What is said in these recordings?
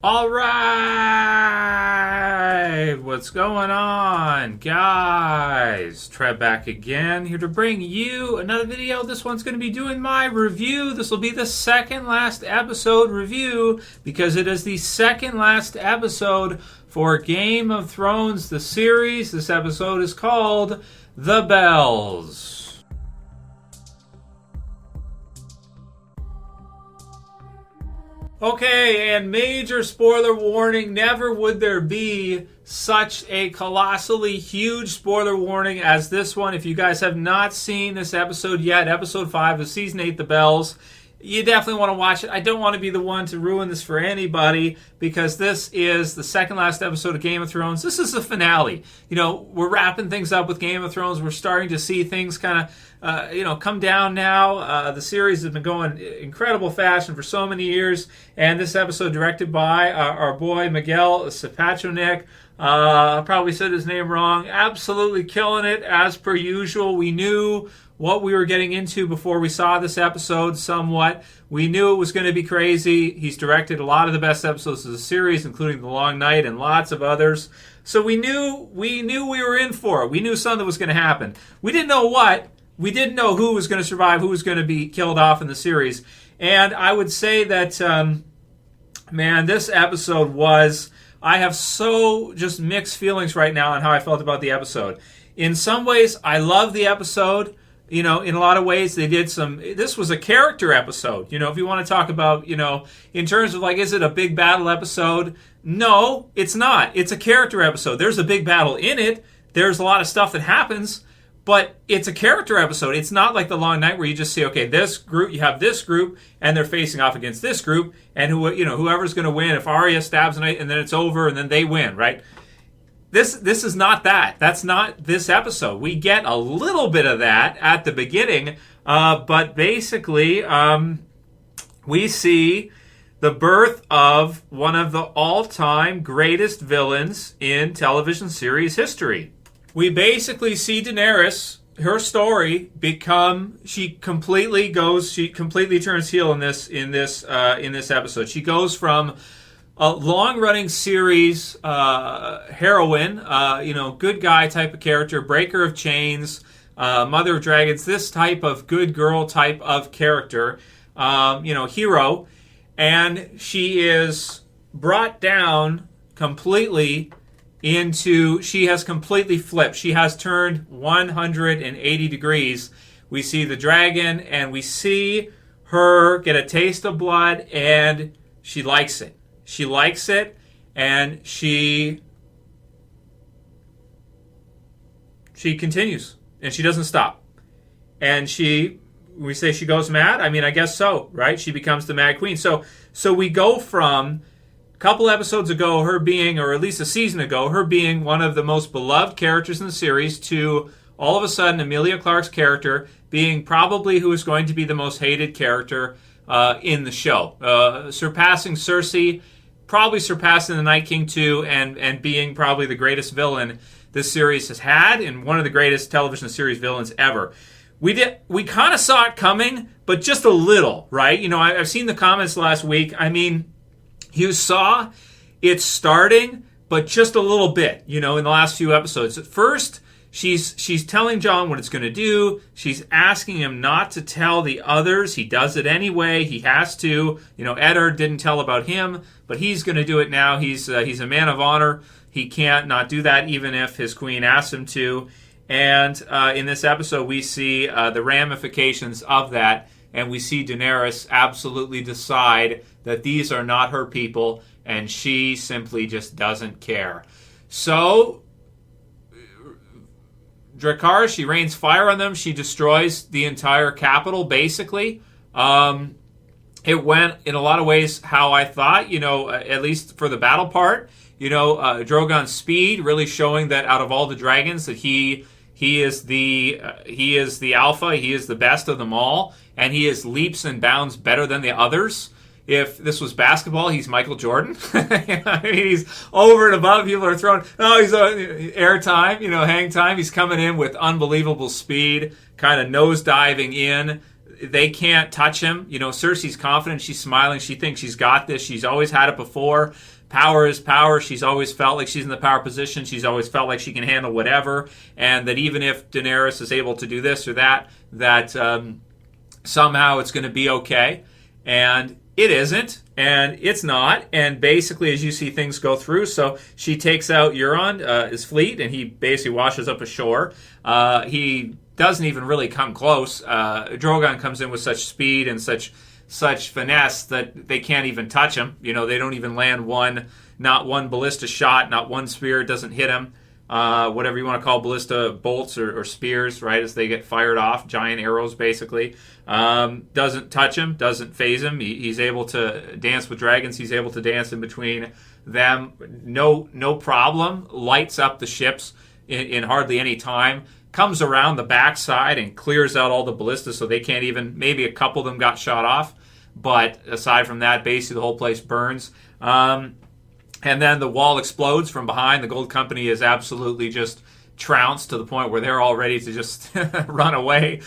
All right, what's going on, guys? Trev back again, here to bring you another video. This one's going to be doing my review. This will be the second last episode review because it is the second last episode for Game of Thrones, the series. This episode is called The Bells. Okay, and major spoiler warning, never would there be such a colossally huge spoiler warning as this one. If you guys have not seen this episode yet, episode 5 of season 8, The Bells, you definitely want to watch it. I don't want to be the one to ruin this for anybody because this is the second last episode of Game of Thrones. This is the finale. You know, we're wrapping things up with Game of Thrones. We're starting to see things kind of, come down now. The series has been going incredible fashion for so many years. And this episode directed by our boy Miguel Sapochnik. I probably said his name wrong. Absolutely killing it as per usual. We knew what we were getting into before we saw this episode somewhat. We knew it was going to be crazy. He's directed a lot of the best episodes of the series, including The Long Night and lots of others. So we knew we were in for it. We knew something was going to happen. We didn't know what. We didn't know who was going to survive, who was going to be killed off in the series. And I would say that, this episode was... I have so just mixed feelings right now on how I felt about the episode. In some ways, I love the episode. You know, in a lot of ways, they did some... This was a character episode. You know, if you want to talk about, in terms of, is it a big battle episode? No, it's not. It's a character episode. There's a big battle in it. There's a lot of stuff that happens. But it's a character episode. It's not like The Long Night where you just see, okay, this group, you have this group, and they're facing off against this group, and whoever's going to win, if Arya stabs a knight, and then it's over, and then they win, right? This is not that. That's not this episode. We get a little bit of that at the beginning, but basically, we see the birth of one of the all-time greatest villains in television series history. We basically see Daenerys, her story she completely turns heel in this episode. She goes from a long-running series heroine, good guy type of character, breaker of chains, mother of dragons, this type of good girl type of character, hero, and she is brought down completely she has completely flipped. She has turned 180 degrees. We see the dragon and we see her get a taste of blood and she likes it. She likes it and she continues and she doesn't stop. And we say she goes mad? I mean, I guess so, right? She becomes the Mad Queen. So we go from couple episodes ago, her being, or at least a season ago, her being one of the most beloved characters in the series to all of a sudden Emilia Clarke's character being probably who is going to be the most hated character in the show. Surpassing Cersei, probably surpassing the Night King too, and being probably the greatest villain this series has had and one of the greatest television series villains ever. We kind of saw it coming, but just a little, right? I've seen the comments last week. I mean, you saw it starting, but just a little bit, in the last few episodes. At first, she's telling Jon what it's going to do. She's asking him not to tell the others. He does it anyway. He has to. Eddard didn't tell about him, but he's going to do it now. He's a man of honor. He can't not do that, even if his queen asks him to. And in this episode, we see the ramifications of that. And we see Daenerys absolutely decide that these are not her people, and she simply just doesn't care. So, Dracarys, she rains fire on them. She destroys the entire capital, basically. It went, in a lot of ways, how I thought, at least for the battle part. Drogon's speed, really showing that out of all the dragons, that he is the alpha, he is the best of them all, and he is leaps and bounds better than the others. If this was basketball, he's Michael Jordan. I mean, he's over and above. People are throwing, he's air time, hang time. He's coming in with unbelievable speed, kind of nose diving in. they can't touch him. Cersei's confident. She's smiling. She thinks she's got this. She's always had it before. Power is power. She's always felt like she's in the power position. She's always felt like she can handle whatever. And that even if Daenerys is able to do this or that somehow it's going to be okay. And it isn't. And it's not. And basically, as you see things go through, so she takes out Euron, his fleet, and he basically washes up ashore. He doesn't even really come close. Drogon comes in with such speed and such finesse that they can't even touch him. They don't even land not one ballista shot, not one spear doesn't hit him. Whatever you want to call ballista bolts or spears, right, as they get fired off, giant arrows basically. Doesn't touch him, doesn't phase him. He's able to dance with dragons. He's able to dance in between them. No problem. Lights up the ships in hardly any time. Comes around the backside and clears out all the ballistas so they can't even, maybe a couple of them got shot off. But aside from that, basically the whole place burns. And then the wall explodes from behind. The Gold Company is absolutely just trounced to the point where they're all ready to just run away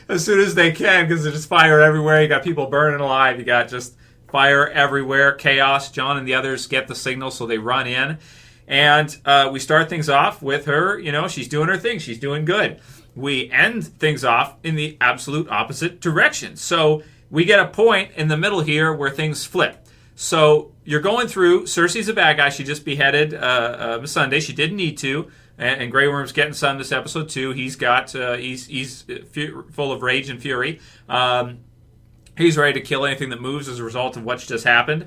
as soon as they can, because there's just fire everywhere. You got people burning alive. You got just fire everywhere, chaos. Jon and the others get the signal, so they run in. And we start things off with her, she's doing her thing. She's doing good. We end things off in the absolute opposite direction. So we get a point in the middle here where things flip. So you're going through, Cersei's a bad guy. She just beheaded Sunday. She didn't need to. And Grey Worm's getting some this episode too. He's got, he's full of rage and fury. He's ready to kill anything that moves as a result of what's just happened,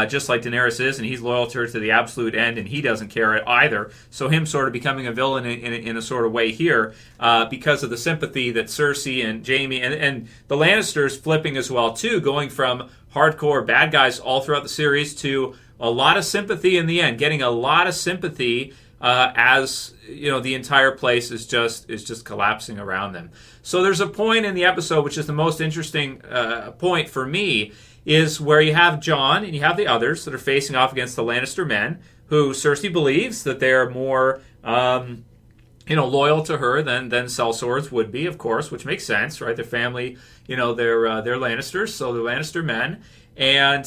just like Daenerys is, and he's loyal to her to the absolute end, and he doesn't care either. So him sort of becoming a villain in a sort of way here, because of the sympathy that Cersei and Jaime and the Lannisters flipping as well too, going from hardcore bad guys all throughout the series to a lot of sympathy in the end, getting a lot of sympathy as the entire place is just collapsing around them. So there's a point in the episode which is the most interesting point for me, is where you have Jon and you have the others that are facing off against the Lannister men, who Cersei believes that they're more loyal to her than sellswords would be, of course, which makes sense, right? Their family, they're Lannisters, so they're Lannister men. And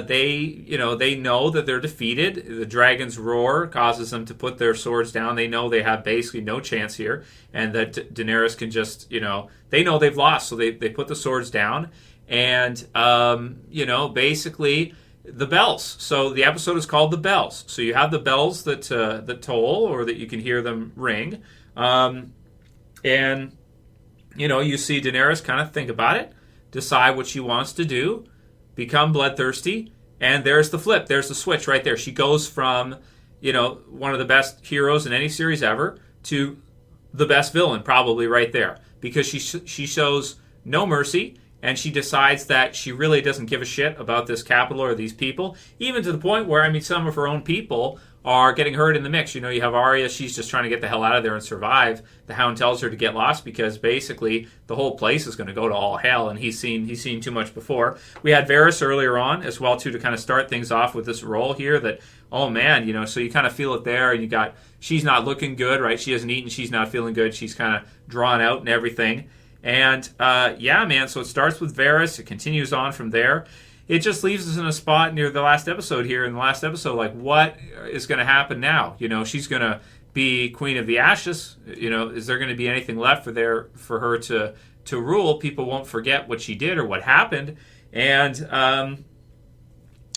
they know that they're defeated. The dragon's roar causes them to put their swords down. They know they have basically no chance here, and that Daenerys can just, they know they've lost, so they put the swords down. And, basically the bells. So the episode is called The Bells. So you have the bells that toll, or that you can hear them ring. And, you see Daenerys kind of think about it, decide what she wants to do, become bloodthirsty, and there's the flip. There's the switch right there. She goes from, one of the best heroes in any series ever to the best villain, probably right there, because she shows no mercy, and she decides that she really doesn't give a shit about this capital or these people, even to the point where, some of her own people are getting hurt in the mix. You have Arya, she's just trying to get the hell out of there and survive. The Hound tells her to get lost because basically the whole place is going to go to all hell, and he's seen too much before. We had Varys earlier on as well too, to kind of start things off with this role here that, oh man, so you kind of feel it there, and you got, she's not looking good, right? She hasn't eaten, she's not feeling good, she's kind of drawn out and everything. And so it starts with Varys, it continues on from there. It just leaves us in a spot near the last episode here. In the last episode, like, what is going to happen now? She's going to be Queen of the Ashes. Is there going to be anything left for her to rule? People won't forget what she did or what happened. And,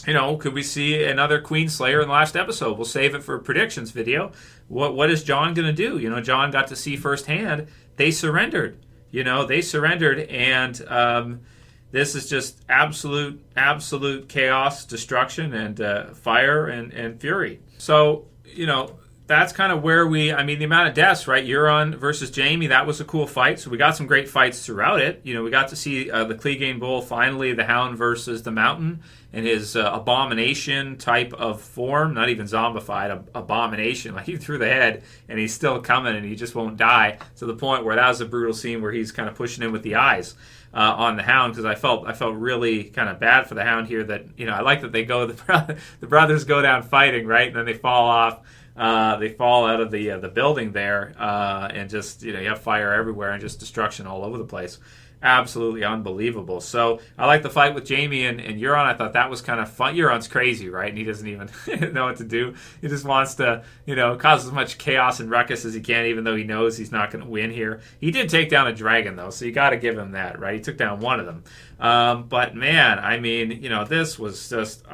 could we see another Queen Slayer in the last episode? We'll save it for a predictions video. What is Jon going to do? Jon got to see firsthand. They surrendered. And this is just absolute chaos, destruction, and fire and fury. So, that's kind of where the amount of deaths, right? Euron versus Jaime, that was a cool fight. So we got some great fights throughout it. We got to see the Clegane Bull, finally, the Hound versus the Mountain, in his abomination type of form, not even zombified, abomination. Like, he threw the head, and he's still coming, and he just won't die, to the point where that was a brutal scene where he's kind of pushing him with the eyes on the Hound, because I felt really kind of bad for the Hound here. That I like that they go the brothers go down fighting, right, and then they fall off. They fall out of the building there, and just you have fire everywhere and just destruction all over the place. absolutely unbelievable. So I like the fight with Jaime and Euron. I thought that was kind of fun. Euron's crazy, right? And he doesn't even know what to do. He just wants to, cause as much chaos and ruckus as he can, even though he knows he's not going to win here. He did take down a dragon, though, so you got to give him that, right? He took down one of them. But man, I mean, this was just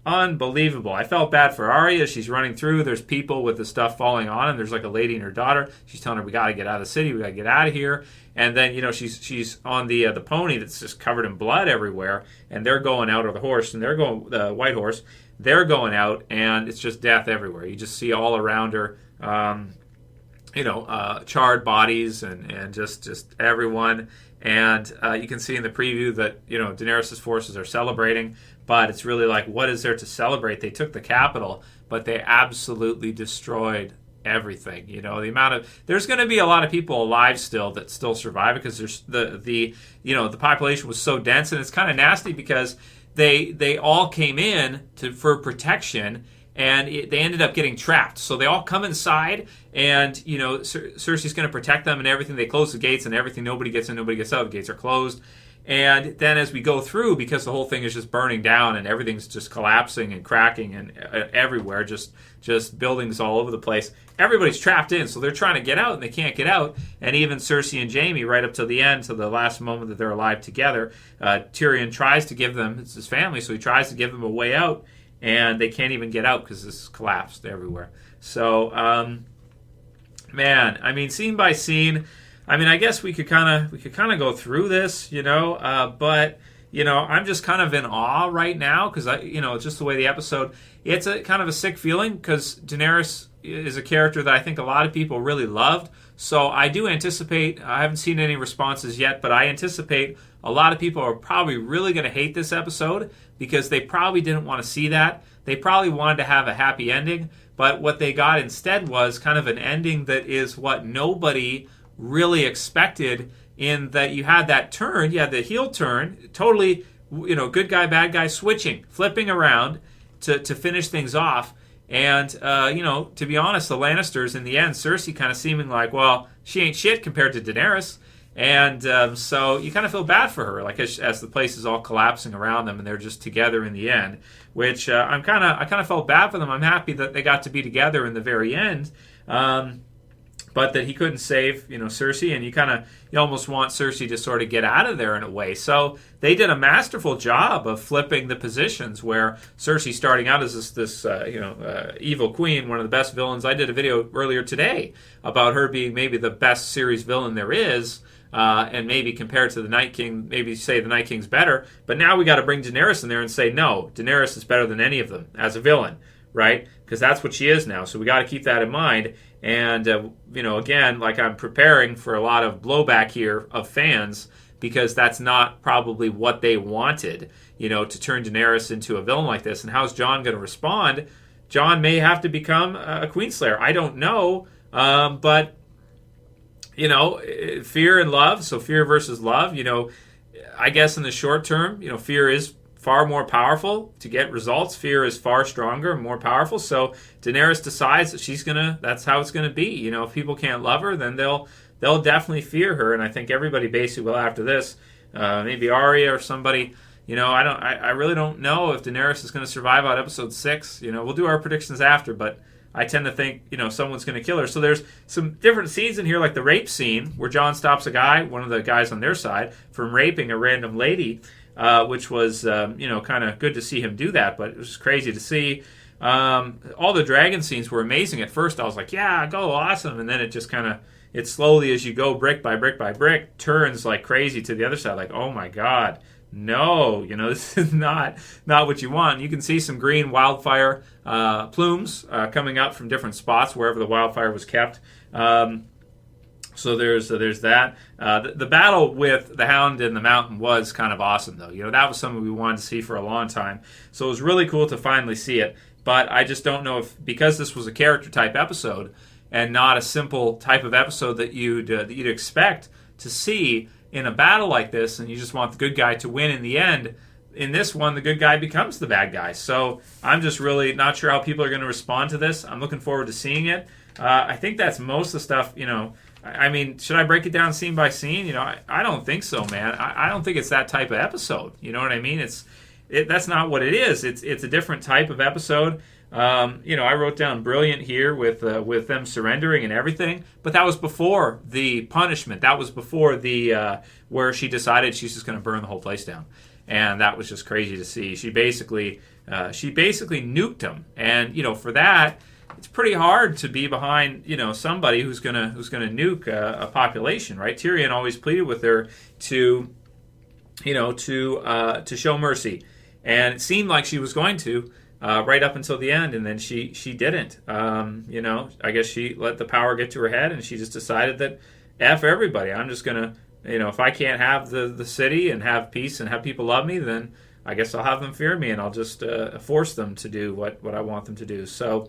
unbelievable. I felt bad for Arya. She's running through. There's people with the stuff falling on him. There's like a lady and her daughter. She's telling her, we got to get out of the city. We got to get out of here. And then, she's on the pony that's just covered in blood everywhere. And they're going out, or the horse, and they're going, the white horse, they're going out, and it's just death everywhere. You just see all around her, charred bodies and just everyone. And you can see in the preview that, Daenerys' forces are celebrating. But it's really like, what is there to celebrate? They took the capital, but they absolutely destroyed everything. There's going to be a lot of people alive still that still survive because there's the population was so dense, and it's kind of nasty because they all came in for protection. And they ended up getting trapped. So they all come inside, and, Cersei's going to protect them and everything. They close the gates and everything. Nobody gets in, nobody gets out. The gates are closed. And then as we go through, because the whole thing is just burning down and everything's just collapsing and cracking and everywhere, just buildings all over the place, everybody's trapped in. So they're trying to get out, and they can't get out. And even Cersei and Jaime, right up to the end, to the last moment that they're alive together, Tyrion tries to give them, it's his family, so he tries to give them a way out. And they can't even get out because this is collapsed everywhere. So, man, I mean, scene by scene, I mean, I guess we could kind of go through this, but I'm just kind of in awe right now because just the way the episode, it's a kind of a sick feeling because Daenerys is a character that I think a lot of people really loved. So I do anticipate, I haven't seen any responses yet, but I anticipate a lot of people are probably really going to hate this episode because they probably didn't want to see that. They probably wanted to have a happy ending, but what they got instead was kind of an ending that is what nobody really expected, in that you had that turn, you had the heel turn, totally, good guy, bad guy switching, flipping around to finish things off. And, to be honest, the Lannisters in the end, Cersei kind of seeming like, well, she ain't shit compared to Daenerys. And so you kind of feel bad for her, like as the place is all collapsing around them and they're just together in the end, which I kind of felt bad for them. I'm happy that they got to be together in the very end. But that he couldn't save, Cersei, and you almost want Cersei to sort of get out of there in a way. So they did a masterful job of flipping the positions where Cersei starting out as this evil queen, one of the best villains. I did a video earlier today about her being maybe the best series villain there is, and maybe compared to the Night King, maybe say the Night King's better. But now we got to bring Daenerys in there and say, no, Daenerys is better than any of them as a villain, right? Because that's what she is now. So we got to keep that in mind. And, again, like I'm preparing for a lot of blowback here of fans because that's not probably what they wanted, to turn Daenerys into a villain like this. And how's Jon going to respond? Jon may have to become a Queenslayer. I don't know. But, fear and love. So fear versus love, I guess in the short term, fear is far more powerful to get results. Fear is far stronger and more powerful. So Daenerys decides that that's how it's gonna be. If people can't love her, then they'll definitely fear her. And I think everybody basically will after this. Maybe Arya or somebody. I really don't know if Daenerys is gonna survive out episode 6. We'll do our predictions after, but I tend to think, someone's gonna kill her. So there's some different scenes in here, like the rape scene where Jon stops a guy, one of the guys on their side, from raping a random lady. Which was, kind of good to see him do that, but it was crazy to see. All the dragon scenes were amazing. At first, I was like, yeah, go, awesome. And then it just it slowly, as you go brick by brick by brick, turns like crazy to the other side. Like, oh my God, no, this is not what you want. You can see some green wildfire plumes coming out from different spots wherever the wildfire was kept. So there's that. The battle with the Hound in the mountain was kind of awesome, though. That was something we wanted to see for a long time. So it was really cool to finally see it. But I just don't know if, because this was a character type episode and not a simple type of episode that you'd expect to see in a battle like this, and you just want the good guy to win in the end. In this one, the good guy becomes the bad guy. So I'm just really not sure how people are going to respond to this. I'm looking forward to seeing it. I think that's most of the stuff, I mean, should I break it down scene by scene? I don't think so, man. I don't think it's that type of episode. You know what I mean? That's not what it is. It's a different type of episode. I wrote down brilliant here with them surrendering and everything, but that was before the punishment. That was before the where she decided she's just going to burn the whole place down, and that was just crazy to see. She basically nuked them, and for that, it's pretty hard to be behind somebody who's gonna nuke a population, right? Tyrion always pleaded with her to show mercy, and it seemed like she was going to. Right up until the end, and then she didn't. I guess she let the power get to her head, and she just decided that F everybody. I'm just gonna, if I can't have the city and have peace and have people love me, then I guess I'll have them fear me, and I'll just force them to do what I want them to do. So,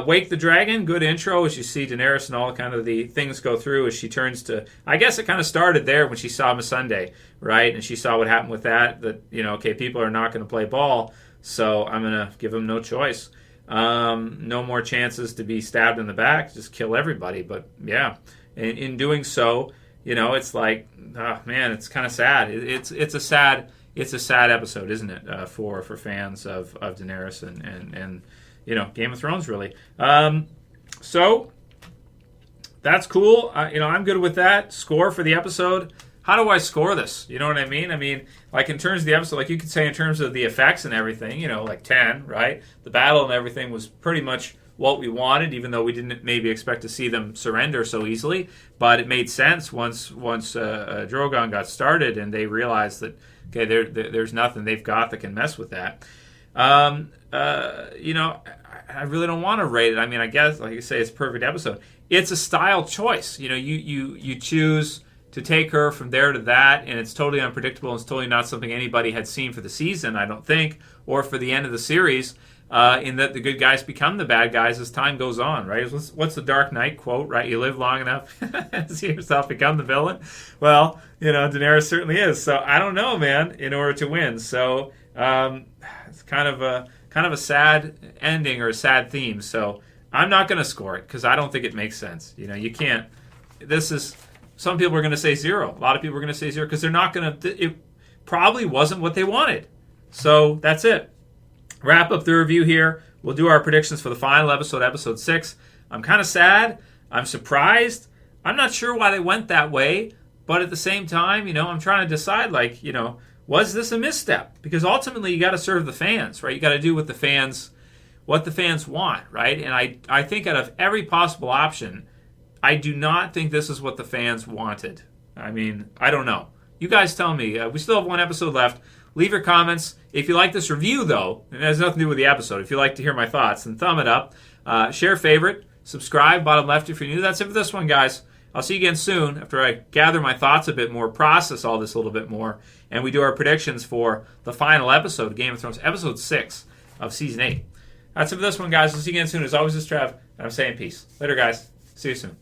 Wake the Dragon, good intro as you see Daenerys and all kind of the things go through as she turns to. I guess it kind of started there when she saw Missandei, right, and she saw what happened with that. That okay, people are not going to play ball. So I'm going to give them no choice. No more chances to be stabbed in the back. Just kill everybody. But, yeah, in doing so, it's like, oh, man, it's kind of sad. It's a sad episode, isn't it, for fans of Daenerys and Game of Thrones, really. So that's cool. I'm good with that. Score for the episode. How do I score this? You know what I mean? I mean, like in terms of the episode, like you could say in terms of the effects and everything, like 10, right? The battle and everything was pretty much what we wanted, even though we didn't maybe expect to see them surrender so easily. But it made sense once Drogon got started and they realized that, okay, there's nothing they've got that can mess with that. I really don't want to rate it. I mean, I guess, like you say, it's a perfect episode. It's a style choice. You choose to take her from there to that, and it's totally unpredictable, and it's totally not something anybody had seen for the season, I don't think, or for the end of the series, in that the good guys become the bad guys as time goes on, right? What's the Dark Knight quote, right? You live long enough to see yourself become the villain. Well, Daenerys certainly is. So I don't know, man, in order to win. So it's kind of a sad ending or a sad theme. So I'm not going to score it because I don't think it makes sense. You can't. Some people are going to say 0. A lot of people are going to say 0 because they're not going to. It probably wasn't what they wanted. So that's it. Wrap up the review here. We'll do our predictions for the final episode, episode 6. I'm kind of sad. I'm surprised. I'm not sure why they went that way. But at the same time, I'm trying to decide, was this a misstep? Because ultimately, you got to serve the fans, right? You got to do what the fans want, right? And I think out of every possible option, I do not think this is what the fans wanted. I mean, I don't know. You guys tell me. We still have one episode left. Leave your comments. If you like this review, though, and it has nothing to do with the episode, if you like to hear my thoughts, then thumb it up. Share, favorite, subscribe, bottom left if you're new. That's it for this one, guys. I'll see you again soon after I gather my thoughts a bit more, process all this a little bit more, and we do our predictions for the final episode of Game of Thrones, episode 6 of season 8. That's it for this one, guys. I'll see you again soon. As always, this is Trev, and I'm saying peace. Later, guys. See you soon.